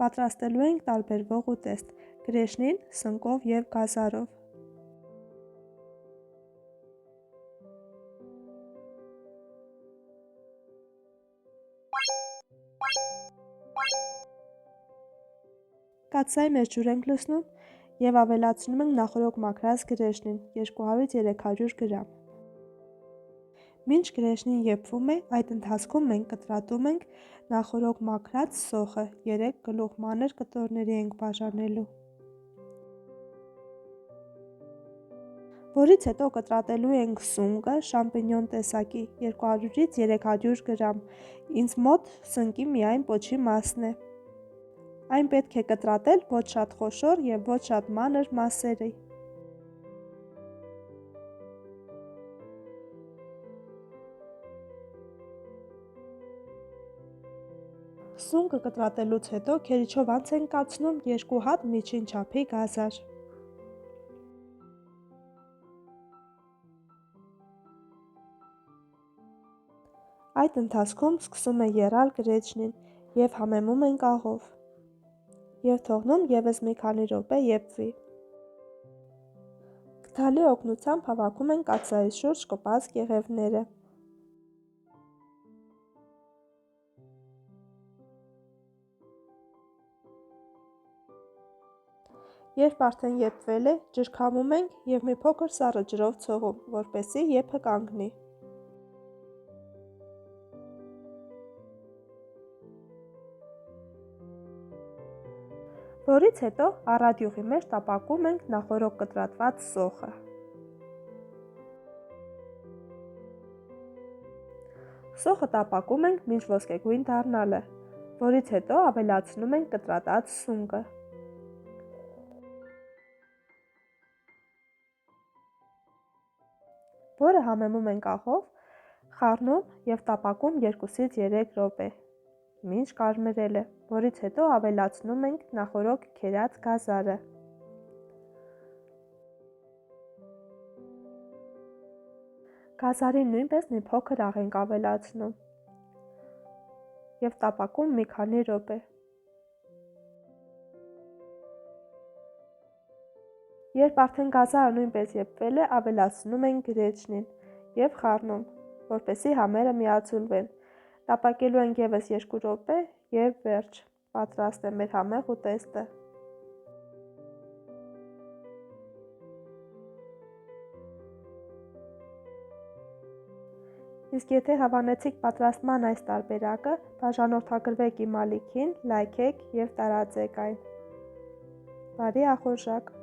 Պատրաստելու ենք տարբերվող ուտեստ՝ գրեշնին, սնկով և գազարով։ Կաթսայի մեջ ջուր ենք լցնում և ավելացնում ենք նախօրոք մաքրած գրեշնին 200-300 գրամ։ Մինչ գրեշնին եփվում է, այդ ընթացքում մենք կտրատում ենք նախօրոք մաքրած սոխը, 3 գլուխ մանր կտորների ենք բաժանելու։ Որից հետո կտրատելու ենք սունկը, շամպինյոն տեսակի 200-300 գրամ, ինձ մոտ սնկի միայն պոչի մասն է։ Այն պետք է կտրատել ոչ շատ խոշոր և ոչ շատ մանր մասերի։ Սունկը կտրատելուց հետո քերիչով անց ենք կացնում 2 հատ միջին չափի գազար։ Այդ ընթացքում սկսում է եռալ գրեչնին և համեմում ենք աղով և թողնում ևս մի քանի րոպե եփվի։ Գդալի օգնությամբ հավաքում ենք կաթսայի շուրջ կպած կեղևները։ Երբ արդեն եփվել է, ջրքամում ենք և մի փոքր սառը ջրով ցողում, որպեսզի եփը կանգնի։ Որից հետո առատյուղի մեջ տապակում ենք նախօրոք կտրատված սոխը։ Սոխը տապակում ենք մինչ ոսկեգույն դառնալը, որից հետո ավելացնում ենք կտրատած սունկը։ Որը համեմում ենք աղով, խառնում և տապակում 2-3 րոպե, մինչ կարմրել է, որից հետո ավելացնում ենք նախօրոք քերած գազարը։ Գազարին նույնպես մի փոքր աղ ենք ավելացնում և տապակում մի քանի րոպե։ Երբ արդեն գազարը նույնպես եփվել է, ավելացնում ենք գրեչնին և խառնում, որպեսզի համերը միաձուլվեն։ Տապակելու ենք ևս 2 րոպե և վերջ։ Պատրաստ է մեր համեղ ուտեստը։ Իսկ եթե հավանեցիք պատրաստման այս տարբերակը, բաժանորդագրվեք իմ ալիքին, լայքեք և տարածեք այն։ Բարի ախորժակ։